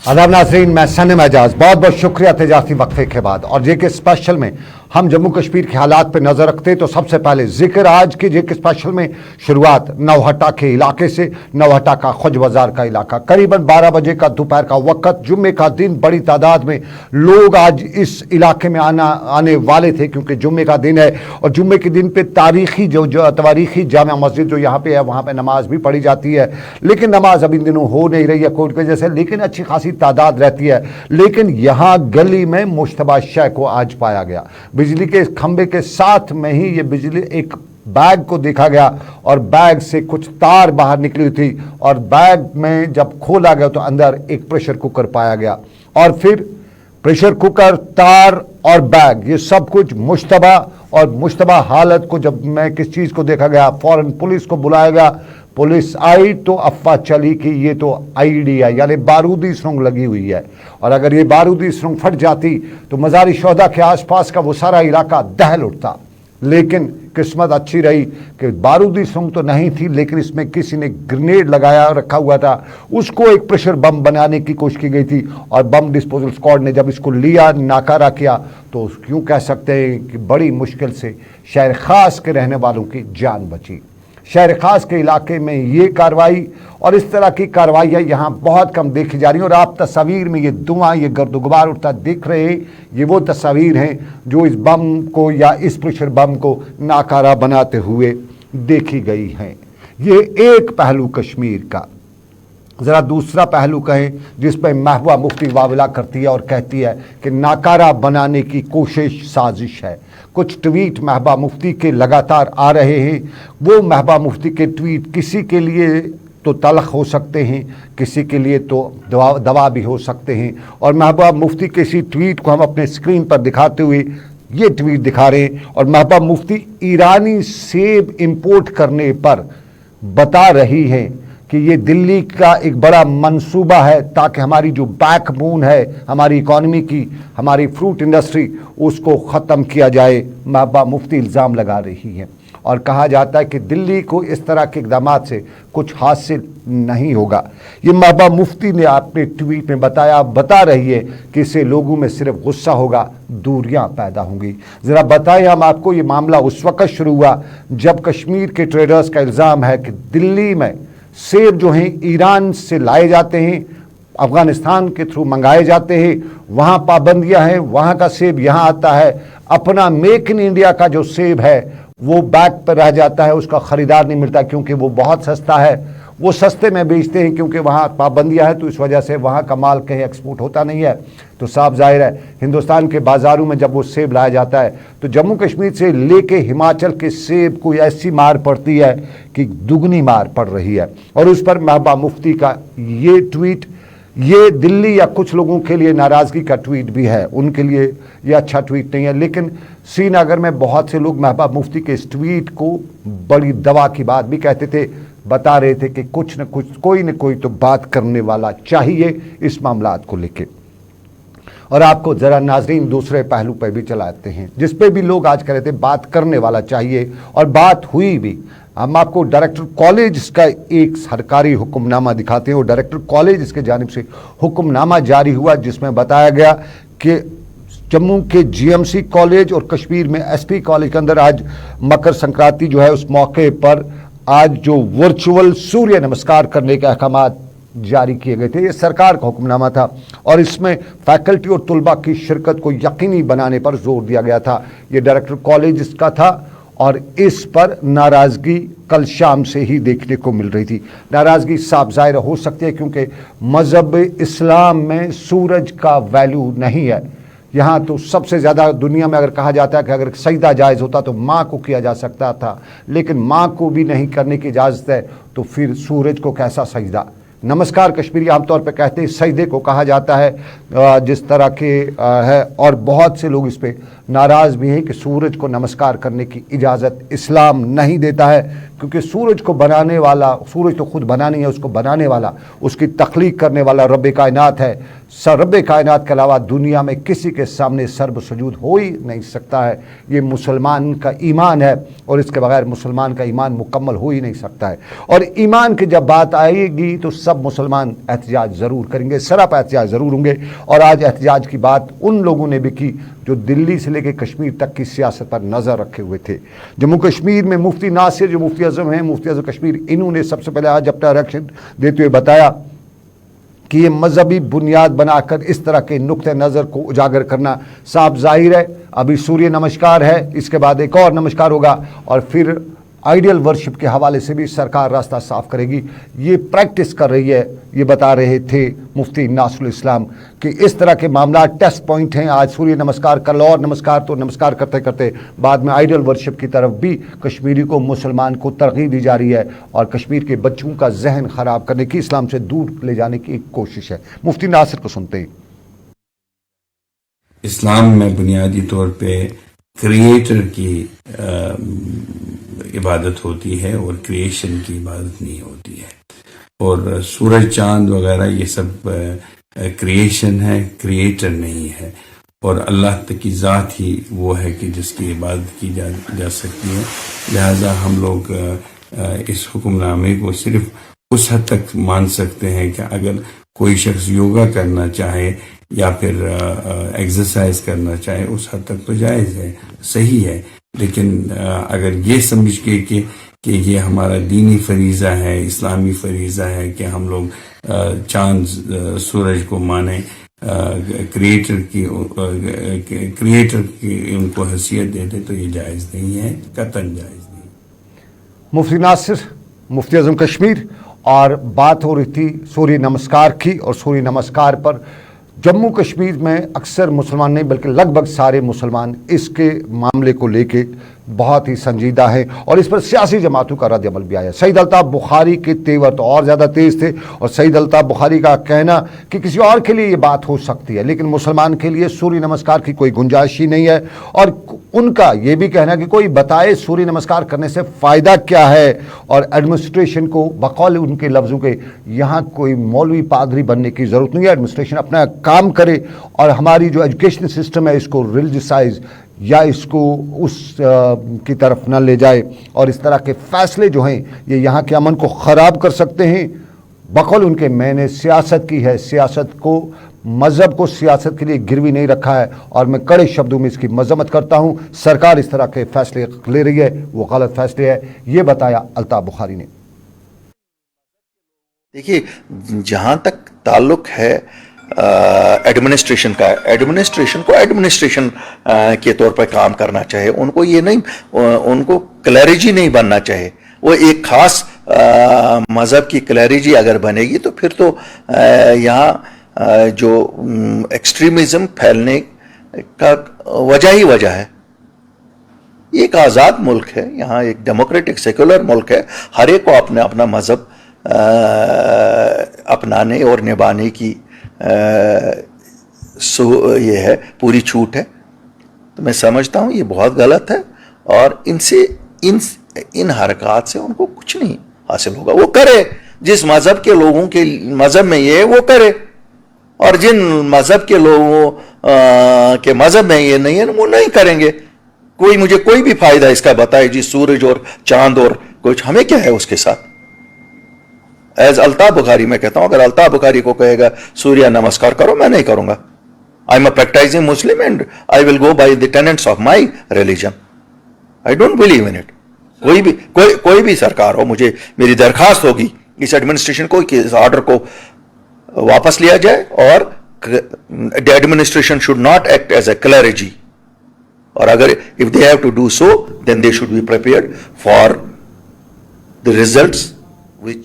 आदाब नाज़रीन, मैं सनम एजाज, बहुत बहुत शुक्रिया तेजासी वक्फे के बाद। और जेके स्पेशल में हम जम्मू कश्मीर के हालात पर नज़र रखते हैं तो सबसे पहले जिक्र आज के जेके स्पेशल में शुरुआत नौहट्टा के इलाके से। नौहट्टा का खुज बाजार का इलाका, करीबन 12 बजे का दोपहर का वक्त, जुम्मे का दिन, बड़ी तादाद में लोग आज इस इलाके में आने वाले थे क्योंकि जुम्मे का दिन है। और जुम्मे के दिन पे तारीखी जो तवारीखी जामा मस्जिद जो यहाँ पे है वहाँ पे नमाज भी पढ़ी जाती है, लेकिन नमाज अब इन दिनों हो नहीं रही है कोर्ट की वजह से, लेकिन अच्छी खासी तादाद रहती है। लेकिन यहाँ गली में मुश्तबा शय को आज पाया गया। बिजली के खंबे के साथ में ही ये बिजली एक बैग को देखा गया और बैग से कुछ तार बाहर निकली हुई थी और बैग में जब खोला गया तो अंदर एक प्रेशर कुकर पाया गया। और फिर प्रेशर कुकर, तार और बैग, ये सब कुछ मुश्तबा। और मुश्तबा हालत को जब मैं किस चीज़ को देखा गया, फौरन पुलिस को बुलाया गया। पुलिस आई तो अफवाह चली कि ये तो आईडी है, यानी बारूदी सुरंग लगी हुई है, और अगर ये बारूदी सुरंग फट जाती तो मज़ार शोहदा के आसपास का वो सारा इलाका दहल उठता। लेकिन किस्मत अच्छी रही कि बारूदी सुरंग तो नहीं थी, लेकिन इसमें किसी ने ग्रेनेड लगाया रखा हुआ था, उसको एक प्रेशर बम बनाने की कोशिश की गई थी। और बम डिस्पोजल स्क्वाड ने जब इसको लिया, नाकारा किया, तो यूँ कह सकते हैं कि बड़ी मुश्किल से शहर ख़ास के रहने वालों की जान बची। शहर ख़ास के इलाके में ये कार्रवाई और इस तरह की कार्रवाइयाँ यहाँ बहुत कम देखी जा रही हैं। और आप तस्वीर में ये धुआं, ये गर्द गुबार उठता दिख रहे हैं, ये वो तस्वीर हैं जो इस बम को या इस प्रेशर बम को नाकारा बनाते हुए देखी गई हैं। ये एक पहलू कश्मीर का। ज़रा दूसरा पहलू कहें जिस पर महबूबा मुफ्ती वाविला करती है और कहती है कि नाकारा बनाने की कोशिश साजिश है। कुछ ट्वीट महबूबा मुफ्ती के लगातार आ रहे हैं। वो महबूबा मुफ्ती के ट्वीट किसी के लिए तो तलख हो सकते हैं, किसी के लिए तो दवा भी हो सकते हैं। और महबूबा मुफ्ती के इसी ट्वीट को हम अपने स्क्रीन पर दिखाते हुए ये ट्वीट दिखा रहे हैं। और महबूबा मुफ्ती ईरानी सेब इंपोर्ट करने पर बता रही हैं कि ये दिल्ली का एक बड़ा मंसूबा है ताकि हमारी जो बैकबोन है हमारी इकॉनमी की, हमारी फ्रूट इंडस्ट्री, उसको ख़त्म किया जाए। महबूबा मुफ्ती इल्ज़ाम लगा रही है और कहा जाता है कि दिल्ली को इस तरह के इक़दाम से कुछ हासिल नहीं होगा। ये महबूबा मुफ्ती ने अपने ट्वीट में बता रही है कि इससे लोगों में सिर्फ गुस्सा होगा, दूरियां पैदा होंगी। ज़रा बताएं हम आपको, ये मामला उस वक़्त शुरू हुआ जब कश्मीर के ट्रेडर्स का इल्ज़ाम है कि दिल्ली में सेब जो हैं ईरान से लाए जाते हैं, अफ़गानिस्तान के थ्रू मंगाए जाते हैं, वहाँ पाबंदियाँ हैं, वहाँ का सेब यहाँ आता है, अपना मेक इन इंडिया का जो सेब है वो बैक पर रह जाता है, उसका ख़रीदार नहीं मिलता क्योंकि वो बहुत सस्ता है। वो सस्ते में बेचते हैं क्योंकि वहाँ पाबंदियाँ है, तो इस वजह से वहाँ का माल कहीं एक्सपोर्ट होता नहीं है। तो साफ जाहिर है हिंदुस्तान के बाज़ारों में जब वो सेब लाया जाता है तो जम्मू कश्मीर से लेके हिमाचल के सेब को ऐसी मार पड़ती है कि दुगनी मार पड़ रही है। और उस पर महबूबा मुफ्ती का ये ट्वीट, ये दिल्ली या कुछ लोगों के लिए नाराज़गी का ट्वीट भी है, उनके लिए ये अच्छा ट्वीट नहीं है। लेकिन श्रीनगर में बहुत से लोग महबूबा मुफ्ती के इस ट्वीट को बड़ी दवा की बात भी कहते थे, बता रहे थे कि कुछ न कुछ, कोई न कोई तो बात करने वाला चाहिए इस मामलात को लेके। और आपको ज़रा नाजरीन दूसरे पहलू पर भी चलाते हैं जिस पे भी लोग आज कह रहे थे बात करने वाला चाहिए, और बात हुई भी। हम आपको डायरेक्टर कॉलेज का एक सरकारी हुक्मनामा दिखाते हैं और डायरेक्टर कॉलेज इसके जानिब से हुक्मनामा जारी हुआ जिसमें बताया गया कि जम्मू के जीएमसी कॉलेज और कश्मीर में एसपी कॉलेज के अंदर आज मकर संक्रांति जो है उस मौके पर आज जो वर्चुअल सूर्य नमस्कार करने के अहकामात जारी किए गए थे। ये सरकार का हुक्मनामा था और इसमें फैकल्टी और तुलबा की शिरकत को यकीनी बनाने पर जोर दिया गया था। ये डायरेक्टर कॉलेज इसका था और इस पर नाराज़गी कल शाम से ही देखने को मिल रही थी। नाराज़गी साफ ज़ाहिर हो सकती है क्योंकि मज़हब इस्लाम में सूरज का वैल्यू नहीं है। यहाँ तो सबसे ज़्यादा दुनिया में अगर कहा जाता है कि अगर सजदा जायज़ होता तो माँ को किया जा सकता था, लेकिन माँ को भी नहीं करने की इजाज़त है तो फिर सूरज को कैसा सजदा। नमस्कार कश्मीरी आमतौर पर कहते हैं सजदे को कहा जाता है जिस तरह के है, और बहुत से लोग इस पर नाराज़ भी हैं कि सूरज को नमस्कार करने की इजाज़त इस्लाम नहीं देता है क्योंकि सूरज को बनाने वाला, सूरज तो खुद बना नहीं है, उसको बनाने वाला, उसकी तख्लीक करने वाला रब कायनात है। रब कायनात के अलावा दुनिया में किसी के सामने सर्ब सुजूद हो ही नहीं सकता है। ये मुसलमान का ईमान है और इसके बगैर मुसलमान का ईमान मुकम्मल हो ही नहीं सकता है। और ईमान की जब बात आएगी तो सब मुसलमान एहतजाज ज़रूर करेंगे, सरापा एहतजाज ज़रूर होंगे। और आज एहतजाज की बात उन लोगों ने भी की जो दिल्ली से लेकर कश्मीर तक की सियासत पर नज़र रखे हुए थे। जम्मू कश्मीर में मुफ्ती नासिर जो मुफ्ती आज़म हैं, मुफ्ती आज़म कश्मीर, इन्होंने सबसे पहले आज अपना रिएक्शन देते हुए बताया कि ये मजहबी बुनियाद बनाकर इस तरह के नुक्ते नज़र को उजागर करना साफ जाहिर है। अभी सूर्य नमस्कार है, इसके बाद एक और नमस्कार होगा और फिर आइडियल वर्शिप के हवाले से भी सरकार रास्ता साफ करेगी। ये प्रैक्टिस कर रही है, ये बता रहे थे मुफ्ती नासरुल इस्लाम कि इस तरह के मामला टेस्ट पॉइंट हैं। आज सूर्य नमस्कार, कल और नमस्कार, तो नमस्कार करते करते बाद में आइडियल वर्शिप की तरफ भी कश्मीरी को, मुसलमान को तरगीब दी जा रही है और कश्मीर के बच्चों का जहन ख़राब करने की, इस्लाम से दूर ले जाने की एक कोशिश है। मुफ्ती नासिर को सुनते हैं। इस्लाम में बुनियादी तौर पे क्रिएटर की इबादत होती है और क्रिएशन की इबादत नहीं होती है। और सूरज चांद वगैरह ये सब क्रिएशन है, क्रिएटर नहीं है। और अल्लाह तक की ज़ात ही वो है कि जिसकी इबादत की जा सकती है। लिहाजा हम लोग इस हुक्मनामे को सिर्फ उस हद तक मान सकते हैं कि अगर कोई शख्स योगा करना चाहे या फिर एक्सरसाइज करना चाहे, उस हद तक तो जायज़ है, सही है। लेकिन अगर ये समझ के कि ये हमारा दीनी फरीज़ा है, इस्लामी फरीज़ा है कि हम लोग चांद सूरज को माने, क्रिएटर की उनको हैसियत देते, तो ये जायज़ नहीं है, कतई जायज़ नहीं। मुफ्ती नासिर, मुफ्ती आज़म कश्मीर, और बात हो रही थी सूर्य नमस्कार की। और सूर्य नमस्कार पर जम्मू कश्मीर में अक्सर मुसलमान नहीं बल्कि लगभग सारे मुसलमान इसके मामले को लेके बहुत ही संजीदा है और इस पर सियासी जमातों का रद्द अमल भी आया। सईद अल्ताफ़ बुखारी के तेवर तो और ज़्यादा तेज़ थे और सईद अल्ताफ़ बुखारी का कहना कि किसी और के लिए ये बात हो सकती है लेकिन मुसलमान के लिए सूर्य नमस्कार की कोई गुंजाइश ही नहीं है। और उनका ये भी कहना कि कोई बताए सूर्य नमस्कार करने से फ़ायदा क्या है। और एडमिनिस्ट्रेशन को बकौल उनके लफ्ज़ों के यहाँ कोई मौलवी पादरी बनने की ज़रूरत नहीं है, एडमिनिस्ट्रेशन अपना काम करे और हमारी जो एजुकेशन सिस्टम है इसको रिलीजियसाइज या इसको उस की तरफ न ले जाए। और इस तरह के फ़ैसले जो हैं ये यहाँ के अमन को ख़राब कर सकते हैं। बकौल उनके मैंने सियासत की है, सियासत को, मज़हब को सियासत के लिए गिरवी नहीं रखा है और मैं कड़े शब्दों में इसकी मजम्मत करता हूँ। सरकार इस तरह के फ़ैसले ले रही है, वो गलत फ़ैसले है, ये बताया अल्ताफ़ बुखारी ने। देखिए, जहाँ तक ताल्लुक़ है एडमिनिस्ट्रेशन का, एडमिनिस्ट्रेशन को एडमिनिस्ट्रेशन के तौर पर काम करना चाहिए। उनको ये नहीं, उनको क्लैरिजी नहीं बनना चाहिए। वो एक ख़ास मज़हब की क्लैरिजी अगर बनेगी तो फिर तो यहाँ जो एक्सट्रीमिज़म फैलने का वजह ही वजह है। ये एक आज़ाद मुल्क है, यहाँ एक डेमोक्रेटिक सेकुलर मुल्क है। हर एक को अपना अपना मज़हब अपनाने और निभाने की ये है, पूरी छूट है। तो मैं समझता हूँ ये बहुत गलत है और इनसे इन हरकत से उनको कुछ नहीं हासिल होगा। वो करे जिस मज़हब के लोगों के मज़हब में ये है वो करे, और जिन मज़हब के लोगों के मज़हब में ये नहीं है वो नहीं करेंगे। कोई मुझे कोई भी फायदा इसका बताए जी, सूरज और चांद और कुछ, हमें क्या है उसके साथ। एज अल्ताफ़ बुखारी मैं कहता हूं, अगर अल्ताफ़ बुखारी को कहेगा सूर्य नमस्कार करो, मैं नहीं करूंगा। I am a practising Muslim and I will go by the tenets of my religion. I don't believe in it. कोई भी सरकार हो, मुझे मेरी दरखास्त होगी इस एडमिनिस्ट्रेशन को कि इस ऑर्डर को वापस लिया जाए और the administration should not act as a clergy. और अगर if they have to do so then they should be prepared for the results which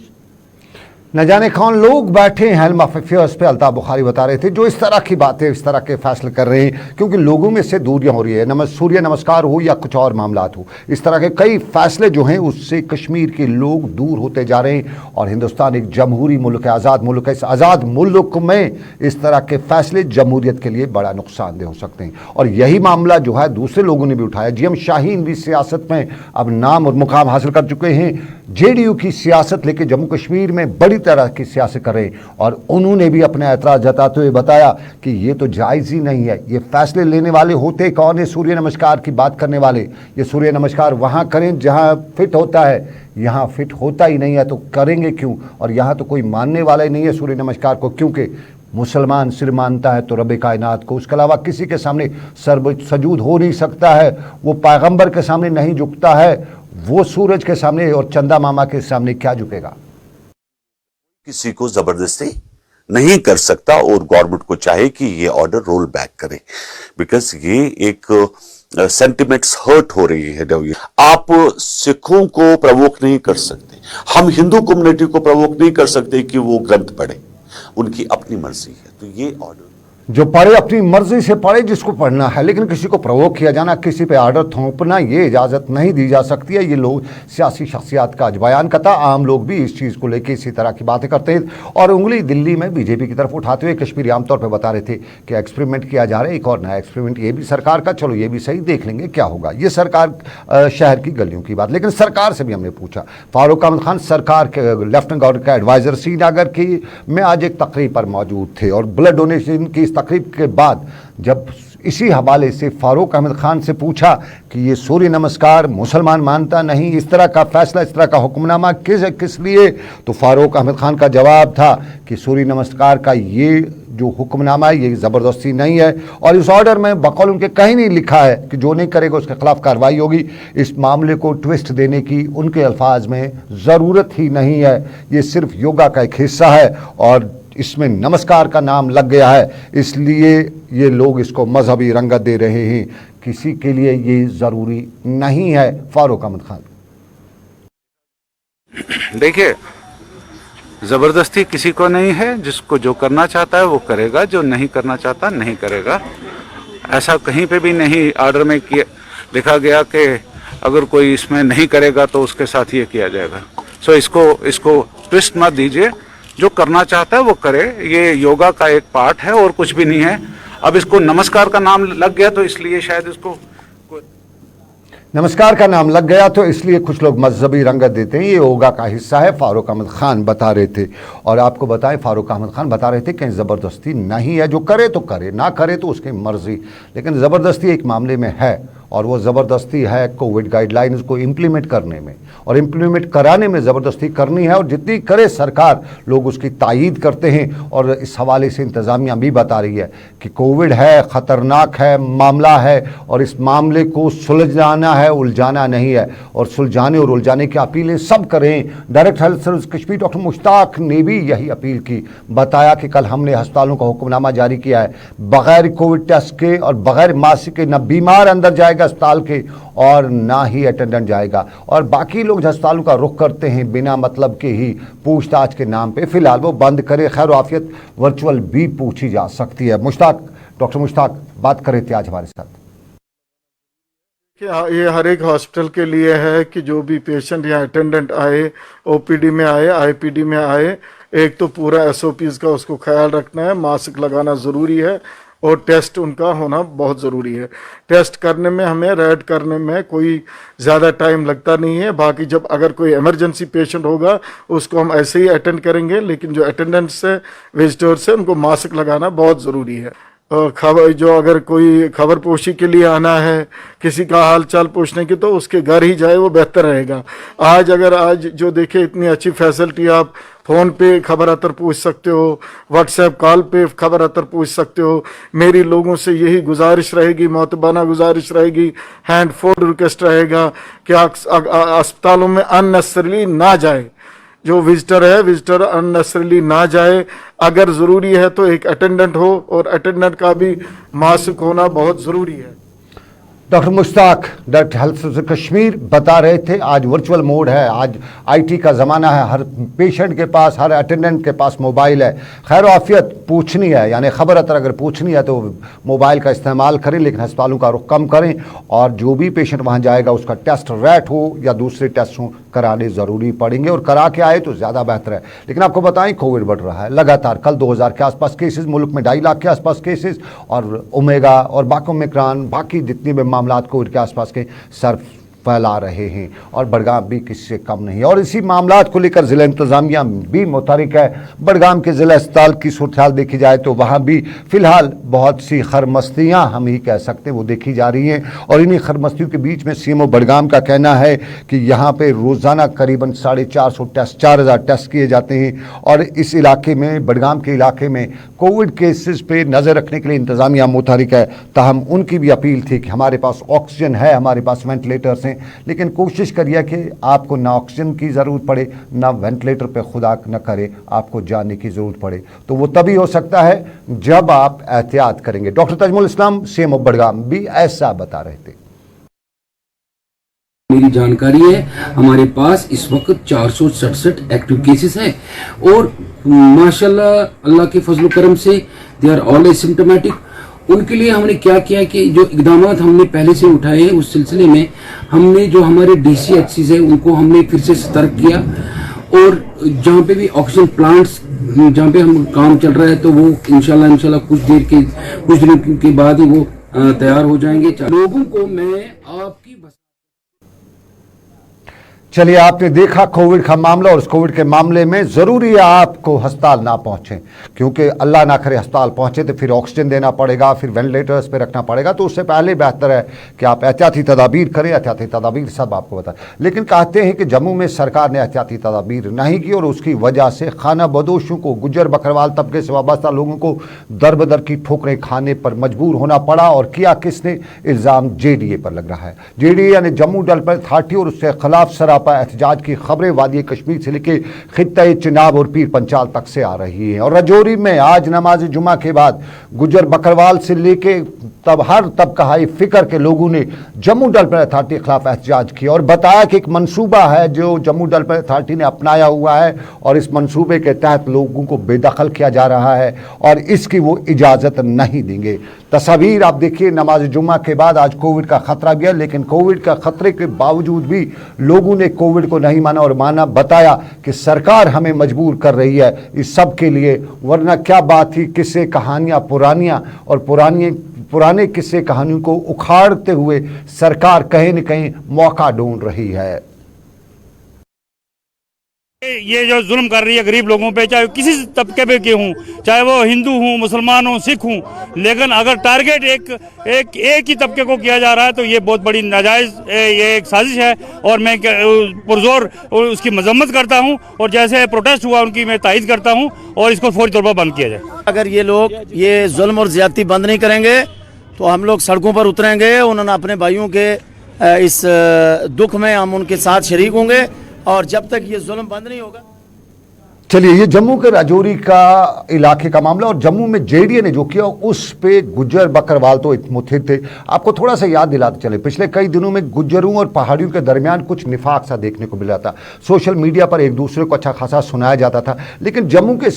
न जाने कौन लोग बैठे हैं हेल्म ऑफ अफेयर्स पे। अल्ताफ़ बुखारी बता रहे थे जो इस तरह की बातें, इस तरह के फैसले कर रहे हैं क्योंकि लोगों में से दूरियां हो रही है। सूर्य नमस्कार हो या कुछ और मामलात हो, इस तरह के कई फैसले जो हैं उससे कश्मीर के लोग दूर होते जा रहे हैं। और हिंदुस्तान एक जमहूरी मुल्क है, आज़ाद मुल्क है। इस आज़ाद मुल्क में इस तरह के फैसले जमहूरियत के लिए बड़ा नुकसानदेह हो सकते हैं। और यही मामला जो है दूसरे लोगों ने भी उठाया। GM शाहीन भी सियासत में अब नाम और मुकाम हासिल कर चुके हैं। जेडीयू की सियासत लेके जम्मू कश्मीर में बड़ी तरह की सियासत कर रहे हैं और उन्होंने भी अपना एतराज़ जताते हुए बताया कि ये तो जायज़ ही नहीं है। ये फैसले लेने वाले होते कौन है? सूर्य नमस्कार की बात करने वाले। ये सूर्य नमस्कार वहाँ करें जहाँ फिट होता है, यहाँ फिट होता ही नहीं है तो करेंगे क्यों? और यहाँ तो कोई मानने वाला ही नहीं है सूर्य नमस्कार को, क्योंकि मुसलमान सिर मानता है तो रब कायनात को, उसके अलावा किसी के सामने सर सजूद हो नहीं सकता है। वो पैगंबर के सामने नहीं झुकता है, वो सूरज के सामने और चंदा मामा के सामने क्या झुकेगा? किसी को जबरदस्ती नहीं कर सकता और गवर्नमेंट को चाहे कि ये ऑर्डर रोल बैक करे, बिकॉज ये एक सेंटिमेंट्स हर्ट हो रही है। आप सिखों को प्रवोक नहीं कर सकते, हम हिंदू कम्युनिटी को प्रवोक नहीं कर सकते कि वो ग्रंथ पढ़े, उनकी अपनी मर्जी है। तो ये ऑर्डर जो पढ़े अपनी मर्जी से पढ़े जिसको पढ़ना है, लेकिन किसी को प्रवोक किया जाना, किसी पे आर्डर थोपना, ये इजाज़त नहीं दी जा सकती है। ये लोग सियासी शख्सियात का आज बयान करता, आम लोग भी इस चीज़ को लेकर इसी तरह की बातें करते हैं और उंगली दिल्ली में बीजेपी की तरफ उठाते हुए कश्मीरी आमतौर पर बता रहे थे कि एक्सपेरिमेंट किया जा रहा है, एक और नया एक्सपेरिमेंट ये भी सरकार का, चलो ये भी सही, देख लेंगे क्या होगा। ये सरकार शहर की गलियों की बात, लेकिन सरकार से भी हमने पूछा। फारूक अहमद खान सरकार के लेफ्टिनेंट गवर्नर का एडवाइज़र श्रीनगर की में आज एक तकरीब पर मौजूद थे और ब्लड डोनेशन की इस तकरीब के बाद जब इसी हवाले से फारूक अहमद खान से पूछा कि ये सूर्य नमस्कार मुसलमान मानता नहीं, इस तरह का फैसला, इस तरह का हुक्मनामा किस लिए, तो फारूक अहमद खान का जवाब था कि सूर्य नमस्कार का ये जो हुक्मनामा है ये ज़बरदस्ती नहीं है और इस ऑर्डर में बकौल उनके कहीं नहीं लिखा है कि जो नहीं करेगा उसके खिलाफ कार्रवाई होगी। इस मामले को ट्विस्ट देने की उनके अल्फाज में ज़रूरत ही नहीं है, ये सिर्फ योगा का एक हिस्सा है और इसमें नमस्कार का नाम लग गया है, इसलिए ये लोग इसको मजहबी रंगत दे रहे हैं। किसी के लिए ये ज़रूरी नहीं है। फारूक अहमद खान, देखिए, जबरदस्ती किसी को नहीं है, जिसको जो करना चाहता है वो करेगा, जो नहीं करना चाहता नहीं करेगा। ऐसा कहीं पे भी नहीं ऑर्डर में लिखा गया कि अगर कोई इसमें नहीं करेगा तो उसके साथ ये किया जाएगा। सो इसको ट्विस्ट मत दीजिए, जो करना चाहता है वो करे, ये योगा का एक पार्ट है और कुछ भी नहीं है। अब इसको नमस्कार का नाम लग गया तो इसलिए शायद इसको नमस्कार का नाम लग गया तो इसलिए कुछ लोग मजहबी रंगत देते हैं, ये योगा का हिस्सा है। फारूक अहमद खान बता रहे थे और आपको बताएं, फारूक अहमद खान बता रहे थे कि ज़बरदस्ती नहीं है, जो करे तो करे, ना करे तो उसकी मर्जी, लेकिन ज़बरदस्ती एक मामले में है और वो ज़बरदस्ती है कोविड गाइडलाइंस को इम्प्लीमेंट करने में और इम्प्लीमेंट कराने में ज़बरदस्ती करनी है और जितनी करे सरकार, लोग उसकी तायीद करते हैं। और इस हवाले से इंतज़ामिया भी बता रही है कि कोविड है, ख़तरनाक है, मामला है और इस मामले को सुलझाना है, उलझाना नहीं है। और सुलझाने और उलझाने की अपीलें सब करें। Director health service Kashmir doctor Mushtaq ने भी यही अपील की, बताया कि कल हमने अस्पतालों का हुक्मनामा जारी किया है, बग़ैर कोविड टेस्ट के और बग़ैर मास्क के न बीमार अंदर जाएगा अस्पताल के और ना ही अटेंडेंट जाएगा और बाकी लोग अस्पतालों का रुख करते हैं बिना मतलब के ही पूछताछ के नाम पे, फिलहाल वो बंद करे। खैर आफियत वर्चुअल भी पूछी जा सकती है। मुश्ताक, डॉक्टर मुश्ताक बात कर रहे थे आज हमारे साथ। ये हर एक हॉस्पिटल के लिए है कि जो भी पेशेंट या अटेंडेंट आए, ओपीडी में आए, आईपीडी में आए, एक तो पूरा एसओपीज का उसको ख्याल रखना है, मास्क लगाना ज़रूरी है और टेस्ट उनका होना बहुत ज़रूरी है। टेस्ट करने में, हमें रेड करने में कोई ज़्यादा टाइम लगता नहीं है। बाकी जब अगर कोई इमरजेंसी पेशेंट होगा उसको हम ऐसे ही अटेंड करेंगे, लेकिन जो अटेंडेंट्स है, विजिटर्स है, उनको मास्क लगाना बहुत ज़रूरी है। और खबर जो अगर कोई खबर पोशी के लिए आना है, किसी का हाल चाल पूछने की, तो उसके घर ही जाए, वो बेहतर रहेगा। आज जो देखे इतनी अच्छी फैसिलिटी, आप फ़ोन पे खबर अतर पूछ सकते हो, व्हाट्सएप कॉल पे खबर अतर पूछ सकते हो। मेरी लोगों से यही गुजारिश रहेगी, मोतबाना गुजारिश रहेगी, हैंड फोल्ड रिक्वेस्ट रहेगा कि अस्पतालों में अननेसेसरीली ना जाए। जो विजिटर है, विजिटर अननेसेसरीली ना जाए। अगर ज़रूरी है तो एक अटेंडेंट हो और अटेंडेंट का भी मास्क होना बहुत ज़रूरी है। Doctor Mushtaq, director health service Kashmir बता रहे थे। आज वर्चुअल मोड है, आज आईटी का ज़माना है, हर पेशेंट के पास, हर अटेंडेंट के पास मोबाइल है। खैर आफियत पूछनी है, यानी खबर अतर अगर पूछनी है तो मोबाइल का इस्तेमाल करें, लेकिन अस्पतालों का रुख कम करें और जो भी पेशेंट वहाँ जाएगा उसका टेस्ट रैट हो या दूसरे टेस्ट हो कराने ज़रूरी पड़ेंगे और करा के आए तो ज़्यादा बेहतर है। लेकिन आपको बताएं, कोविड बढ़ रहा है लगातार। कल 2000 के आसपास केसेस, मुल्क में 2.5 लाख के आसपास केसेस और ओमेगा और बाकी जितनी भी मामलात कोविड के आसपास के सर फैला रहे हैं और बड़गाम भी किसी से कम नहीं है। और इसी मामलात को लेकर ज़िला इंतज़ामिया भी मुतहरिक है। बड़गाम के ज़िला अस्पताल की सूरत हाल देखी जाए तो वहाँ भी फ़िलहाल बहुत सी खरमस्तियाँ हम ही कह सकते हैं वो देखी जा रही हैं। और इन्हीं खरमस्तियों के बीच में CMO बड़गाम का कहना है कि यहाँ पे रोज़ाना करीबन 450 टेस्ट 4000 टेस्ट किए जाते हैं। और इस इलाके में, बड़गाम के इलाके में कोविड केसेस पे नज़र रखने के लिए इंतज़ामिया मुतहरिक है। ताहम उनकी भी अपील थी कि हमारे पास ऑक्सीजन है, हमारे पास वेंटिलेटर्स हैं, लेकिन कोशिश करिए कि आपको ना ऑक्सीजन की ज़रूरत पड़े ना वेंटिलेटर पे खुदा न करे आपको जाने की ज़रूरत पड़े। तो वो तभी हो सकता है जब आप एहतियात करेंगे। डॉक्टर तजमुल इस्लाम CMO बड़गाम भी ऐसा बता रहे थे। मेरी जानकारी है हमारे पास इस वक्त 467 एक्टिव केसेस हैं और माशाल्लाह अल्लाह के फजल करम से दे आर ऑल एसिम्प्टोमेटिक। उनके लिए हमने क्या किया कि जो इकदाम हमने पहले से उठाए हैं उस सिलसिले में हमने जो हमारे DCHCs है उनको हमने फिर से सतर्क किया और जहाँ पे भी ऑक्सीजन प्लांट्स जहाँ पे हम काम चल रहा है तो वो इंशाल्लाह कुछ दिनों के बाद ही वो तैयार हो जाएंगे। लोगों को मैं आपकी चलिए, आपने देखा कोविड का मामला और उस कोविड के मामले में ज़रूरी है आपको अस्पताल ना पहुँचें, क्योंकि अल्लाह ना करे अस्पताल पहुँचे तो फिर ऑक्सीजन देना पड़ेगा, फिर वेंटिलेटर्स पे रखना पड़ेगा। तो उससे पहले बेहतर है कि आप एहतियाती तदाबीर करें। एहतियाती तदाबीर सब आपको बताएं, लेकिन कहते हैं कि जम्मू में सरकार ने एहतियाती तदाबीर नहीं की और उसकी वजह से खाना बदोशों को, गुज्जर बकरवाल तबके से वाबस्ता लोगों को दर बदर की ठोकरें खाने पर मजबूर होना पड़ा। और किया किसने? इल्ज़ाम JDA पर लग रहा है। JDA यानी जम्मू डेवलपमेंट अथॉरिटी और उसके खिलाफ सरापा एहतजाज की खबरें वादी कश्मीर से लेकर खित्ता चिनाब और पीर पंचाल तक से आ रही हैं। और राजौरी में आज नमाज जुमा के बाद गुज्जर बकरवाल से लेके तब हर तबका हाई फिक्र के लोगों ने जम्मू डेवलपमेंट अथॉरिटी के खिलाफ एहतजाज किया और बताया कि एक मंसूबा है जो जम्मू डेवलपमेंट अथॉरिटी ने अपनाया हुआ है और इस मंसूबे के तहत लोगों को बेदखल किया जा रहा है और इसकी वो इजाज़त नहीं देंगे। तस्वीर आप देखिए, नमाज जुमा के बाद आज कोविड का खतरा भी है, लेकिन कोविड का खतरे के बावजूद भी लोगों ने कोविड को नहीं माना और बताया कि सरकार हमें मजबूर कर रही है इस सब के लिए, वरना क्या बात थी। किस्से कहानियां पुरानियां और पुराने किस्से कहानियों को उखाड़ते हुए सरकार कहीं न कहीं मौका ढूंढ रही है। ये जो जुल्म कर रही है गरीब लोगों पे, चाहे किसी तबके पे के हूँ, चाहे वो हिंदू हूँ, मुसलमान हूँ, सिख हूँ, लेकिन अगर टारगेट एक ही तबके को किया जा रहा है तो ये बहुत बड़ी नाजायज ये एक साजिश है और मैं पुरजोर उसकी मजम्मत करता हूँ और जैसे प्रोटेस्ट हुआ उनकी मैं तायद करता हूँ और इसको फौरी तौर पर बंद किया जाए। अगर ये लोग ये जुल्म और ज्यादती बंद नहीं करेंगे तो हम लोग सड़कों पर उतरेंगे। उन्होंने अपने भाइयों के इस दुख में हम उनके साथ शरीक होंगे और जब तक ये जुल्म बंद नहीं होगा। चलिए, ये जम्मू के राजौरी का इलाके का मामला और जम्मू में JDA ने जो किया उस पे गुज्जर बकरवाल तो मुतहिद थे। आपको थोड़ा सा याद दिलाते चले, पिछले कई दिनों में गुज्जरों और पहाड़ियों के दरमियान कुछ निफाक सा देखने को मिला था। सोशल मीडिया पर एक दूसरे को अच्छा खासा सुनाया जाता था, लेकिन जम्मू के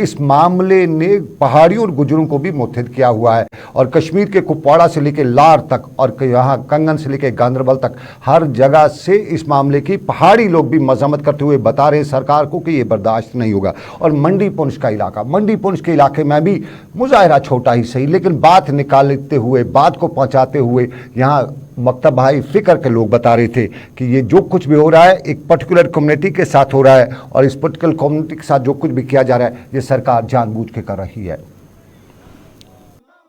इस मामले ने पहाड़ियों और गुज्जरों को भी मुतहिद किया हुआ है। और कश्मीर के कुपवाड़ा से लेकर लार तक और यहाँ कंगन से लेकर गांदरबल तक हर जगह से इस मामले की पहाड़ी लोग भी मजम्मत करते हुए बता रहे हैं सरकार को कि ये बर्दाश्त नहीं होगा। और मंडी पुंछ के इलाके में भी मुजाहिरा छोटा ही सही, लेकिन बात निकालते हुए, बात को पहुंचाते हुए यहाँ मकतब भाई फिक्र के लोग बता रहे थे कि ये जो कुछ भी हो रहा है एक पर्टिकुलर कम्युनिटी के साथ हो रहा है और इस पर्टिकुलर कम्युनिटी के साथ जो कुछ भी किया जा रहा है ये सरकार जानबूझ के कर रही है।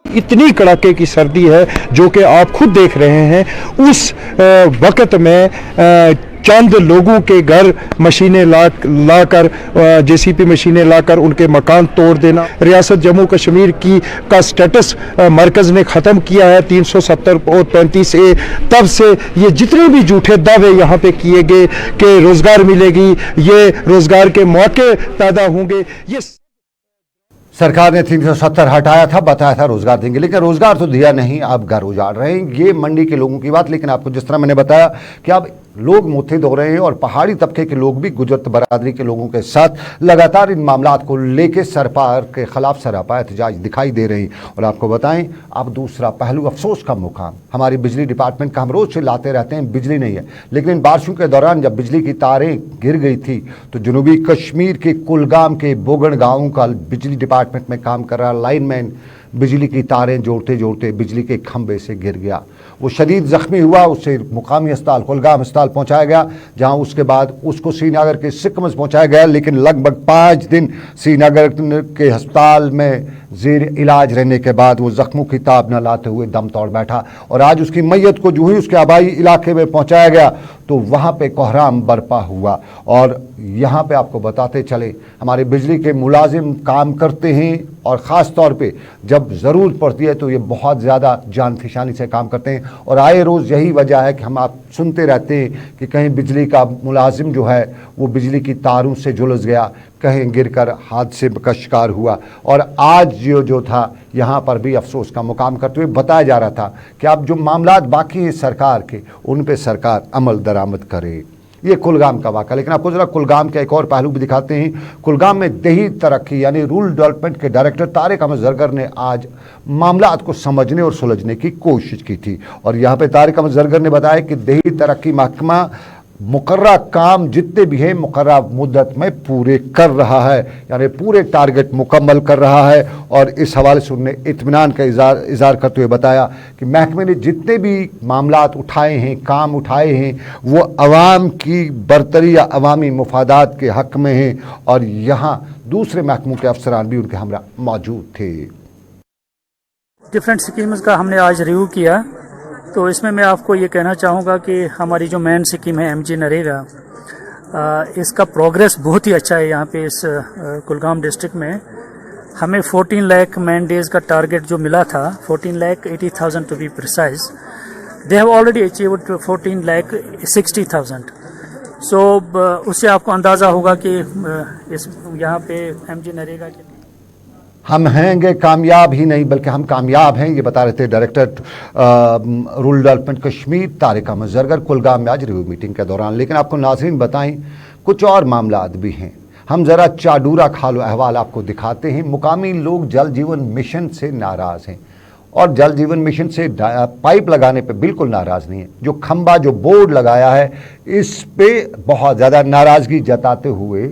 इतनी कड़ाके की सर्दी है जो कि आप खुद देख रहे हैं। उस वक्त में चंद लोगों के घर मशीनें लाकर JCP मशीनें लाकर उनके मकान तोड़ देना। रियासत जम्मू कश्मीर का स्टेटस मरकज ने ख़त्म किया है 370 और 35A। तब से ये जितने भी झूठे दावे यहाँ पे किए गए कि रोज़गार मिलेगी, ये रोज़गार के मौके पैदा होंगे, ये सरकार ने 370 हटाया था, बताया था रोजगार देंगे, लेकिन रोजगार तो दिया नहीं। आप घर उजाड़ रहे हैं, ये मंडी के लोगों की बात। लेकिन आपको जिस तरह मैंने बताया कि अब लोग मुतहिद हो रहे हैं और पहाड़ी तबके के लोग भी गुजरत बरादरी के लोगों के साथ लगातार इन मामलात को लेकर सरकार के खिलाफ सरापा एहतजाज दिखाई दे रही। और आपको बताएं, अब दूसरा पहलू अफसोस का मुकाम हमारी बिजली डिपार्टमेंट का, हम रोज से लाते रहते हैं बिजली नहीं है, लेकिन बारिशों के दौरान जब बिजली की तारें गिर गई थी तो जनूबी कश्मीर के कुलगाम के बोगन गाँव का बिजली डिपार्टमेंट में काम कर रहा लाइनमैन बिजली की तारें जोड़ते जोड़ते बिजली के खंभे से गिर गया। वो शदीद ज़ख्मी हुआ, उसे मुकामी अस्पताल कुलगाम अस्पताल पहुंचाया गया, जहां उसके बाद उसको श्रीनगर के सिकमस पहुंचाया गया। लेकिन लगभग 5 दिन श्रीनगर के अस्पताल में ज़ेर इलाज रहने के बाद वो ज़ख्मों की ताब न लाते हुए दम तोड़ बैठा। और आज उसकी मैयत को जो ही उसके आबाई इलाके में पहुंचाया गया तो वहाँ पे कोहराम बरपा हुआ। और यहाँ पे आपको बताते चले, हमारे बिजली के मुलाजिम काम करते हैं और ख़ास तौर पे जब ज़रूरत पड़ती है तो ये बहुत ज़्यादा जानफिशानी से काम करते हैं। और आए रोज़ यही वजह है कि हम आप सुनते रहते हैं कि कहीं बिजली का मुलाजिम जो है वो बिजली की तारों से झुलस गया, कहीं गिरकर हादसे का शिकार हुआ। और आज जो था यहाँ पर भी अफसोस का मुकाम करते हुए बताया जा रहा था कि अब जो मामलात बाकी हैं सरकार के, उन पे सरकार अमल दरामद करे। ये कुलगाम का वाक़ा। लेकिन आपको ज़रा कुलगाम का एक और पहलू भी दिखाते हैं। कुलगाम में दही तरक्की यानी रूरल डेवलपमेंट के डायरेक्टर तारिक अहमद जरगर ने आज मामलात को समझने और सुलझने की कोशिश की थी। और यहाँ पे तारिक अहमद जरगर ने बताया कि दही तरक्की महकमा मुकर्रा काम जितने भी हैं मुकर्रा मुद्दत में पूरे कर रहा है, यानी पूरे टारगेट मुकम्मल कर रहा है। और इस हवाले से उन्होंने इत्मीनान का इज़हार करते हुए बताया कि महकमे ने जितने भी मामलात उठाए हैं, काम उठाए हैं, वो अवाम की बरतरी या अवामी मुफादात के हक़ में हैं। और यहाँ दूसरे महकमों के अफसरान भी उनके हमरा मौजूद थे। डिफरेंट स्कीम्स का हमने आज रिव्यू किया, तो इसमें मैं आपको ये कहना चाहूँगा कि हमारी जो मेन स्कीम है MG नरेगा, इसका प्रोग्रेस बहुत ही अच्छा है। यहाँ पे इस कुलगाम डिस्ट्रिक्ट में हमें 14 लाख मैन डेज का टारगेट जो मिला था, 14,80,000 to be precise, they have already achieved 14,60,000। So उससे आपको अंदाज़ा होगा कि इस यहाँ पे MG नरेगा के हम हैंगे कामयाब ही नहीं बल्कि हम कामयाब हैं, ये बता रहे थे director rural development Kashmir Tariq Ahmad Zargar Kulgam में आज रिव्यू मीटिंग के दौरान। लेकिन आपको नाज़रीन बताएं कुछ और मामलात भी हैं। हम ज़रा चाडूरा खालो अहवाल आपको दिखाते हैं। मुकामी लोग जल जीवन मिशन से नाराज़ हैं और जल जीवन मिशन से पाइप लगाने पे बिल्कुल नाराज़ नहीं है। जो खंबा जो बोर्ड लगाया है इस पे बहुत ज़्यादा नाराज़गी जताते हुए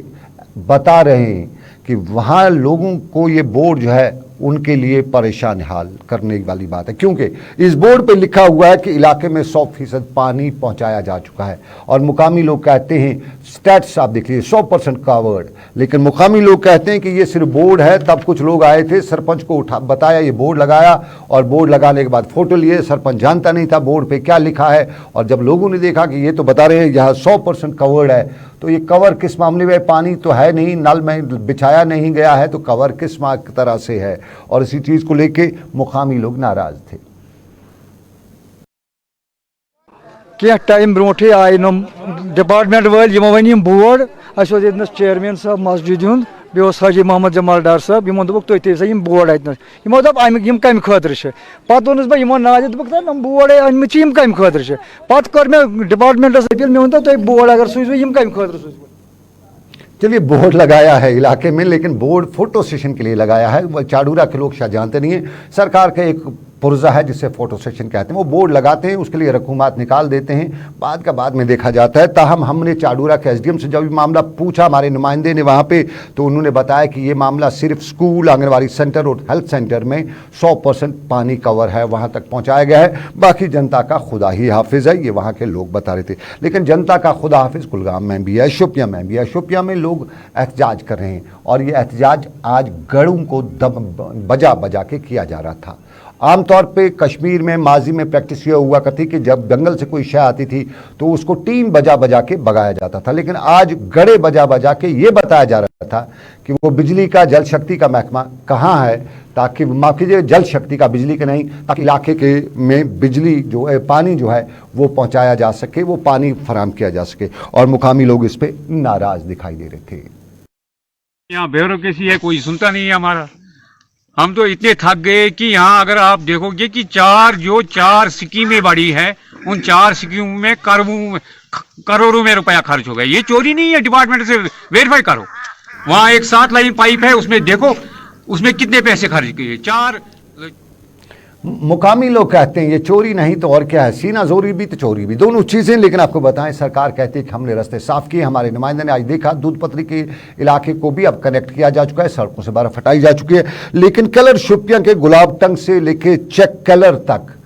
बता रहे हैं कि वहाँ लोगों को ये बोर्ड जो है उनके लिए परेशान हाल करने वाली बात है, क्योंकि इस बोर्ड पे लिखा हुआ है कि इलाके में 100% पानी पहुंचाया जा चुका है। और मुकामी लोग कहते हैं, स्टैट्स आप देख लीजिए 100% कवर्ड, लेकिन मुकामी लोग कहते हैं कि ये सिर्फ बोर्ड है। तब कुछ लोग आए थे, सरपंच को बताया ये बोर्ड लगाया, और बोर्ड लगाने के बाद फोटो लिए। सरपंच जानता नहीं था बोर्ड पे क्या लिखा है, और जब लोगों ने देखा कि ये तो बता रहे हैं यहाँ 100% कवर्ड है, तो ये कवर किस मामले में? पानी तो है नहीं, नल में बिछाया नहीं गया है, तो कवर किस तरह से है? और इसी चीज को लेके मुकामी लोग नाराज थे। क्या टाइम ब्रोटे आए नम डिपार्टमेंट वाल वन बोर्ड अस चेयरमैन साहब मस्जिद हुंद बे हाजी मोहम्मद जमाल डार साहब यमो दोक तुम थो बोर्ड अतन यमो दप अम कम खतर पे वोनस बह यमो नाज दोक बोर्ड अनम कम खतर पे कर मे डिपार्टमेंटस अपील मे वन तुम बोर्ड अगर सूझ यम कम खतर सूझ। चलिए बोर्ड लगाया है इलाके में, लेकिन बोर्ड फोटो सेशन के लिए लगाया है। चाडूरा के लोग शायद जानते नहीं है, सरकार का एक पुर्जा है जिसे फोटो सेशन कहते हैं। वो बोर्ड लगाते हैं, उसके लिए रकूमात निकाल देते हैं, बाद का बाद में देखा जाता है। ताहम हमने चाडूरा के SDM से जब मामला पूछा, हमारे नुमाइंदे ने वहाँ पे, तो उन्होंने बताया कि ये मामला सिर्फ स्कूल, आंगनबाड़ी सेंटर और हेल्थ सेंटर में 100% पानी कवर है, वहाँ तक पहुँचाया गया है। बाकी जनता का खुदा ही हाफिज है, ये वहाँ के लोग बता रहे थे। लेकिन जनता का खुदा हाफिज कुलगाम में भी है, शोपियाँ में भी है। शोपियाँ में लोग एहतजाज कर रहे हैं, और ये एहतजाज आज गड़ों को बजा बजा के किया जा रहा था। आमतौर पे कश्मीर में माजी में प्रैक्टिस ये हुआ करती कि जब जंगल से कोई शय आती थी तो उसको टीम बजा बजा के भगाया जाता था, लेकिन आज गड़े बजा बजा के ये बताया जा रहा था कि वो बिजली का जल शक्ति का महकमा कहाँ है, ताकि माफ़ कीजिए जल शक्ति का, बिजली का नहीं, ताकि इलाके के में बिजली जो है, पानी जो है वो पहुँचाया जा सके, वो पानी फराहम किया जा सके। और मुकामी लोग इस पर नाराज़ दिखाई दे रहे थे। यहाँ ब्यूरोक्रेसी है, कोई सुनता नहीं है हमारा। हम तो इतने थक गए कि यहाँ अगर आप देखोगे कि चार स्कीमें बड़ी है, उन 4 स्कीमों में करोड़ों में रुपया खर्च हो गया। ये चोरी नहीं है, डिपार्टमेंट से वेरीफाई करो। वहाँ एक 7 लाइन पाइप है, उसमें देखो उसमें कितने पैसे खर्च किए। मुकामी लोग कहते हैं ये चोरी नहीं तो और क्या है, सीना जोरी भी तो चोरी भी, दोनों चीज़ें। लेकिन आपको बताएं, सरकार कहती है कि हमने रास्ते साफ किए। हमारे नुमाइंदे ने आज देखा दूधपत्री के इलाके को भी अब कनेक्ट किया जा चुका है, सड़कों से बर्फ हटाई जा चुकी है। लेकिन कलर शोपियां के गुलाब टंग से लेके चेक कलर तक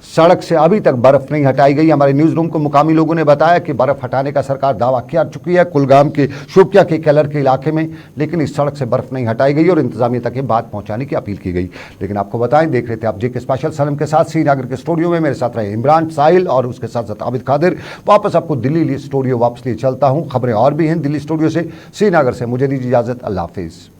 सड़क से अभी तक बर्फ नहीं हटाई गई। हमारे न्यूज़ रूम को मुकामी लोगों ने बताया कि बर्फ हटाने का सरकार दावा कर चुकी है कुलगाम के शोपियां के कलर के इलाके में, लेकिन इस सड़क से बर्फ नहीं हटाई गई और इंतजामिया तक ये बात पहुंचाने की अपील की गई। लेकिन आपको बताएं, देख रहे थे आप जेके स्पेशल सनम के साथ श्रीनगर के स्टूडियो में, मेरे साथ रहे इमरान, साहिल और उसके साथ साथ आबिद कादिर। वापस आपको दिल्ली स्टूडियो वापस लिए चलता हूँ, खबरें और भी हैं दिल्ली स्टूडियो से। श्रीनगर से मुझे दीजिए इजाजत, अल्लाह हाफिज़।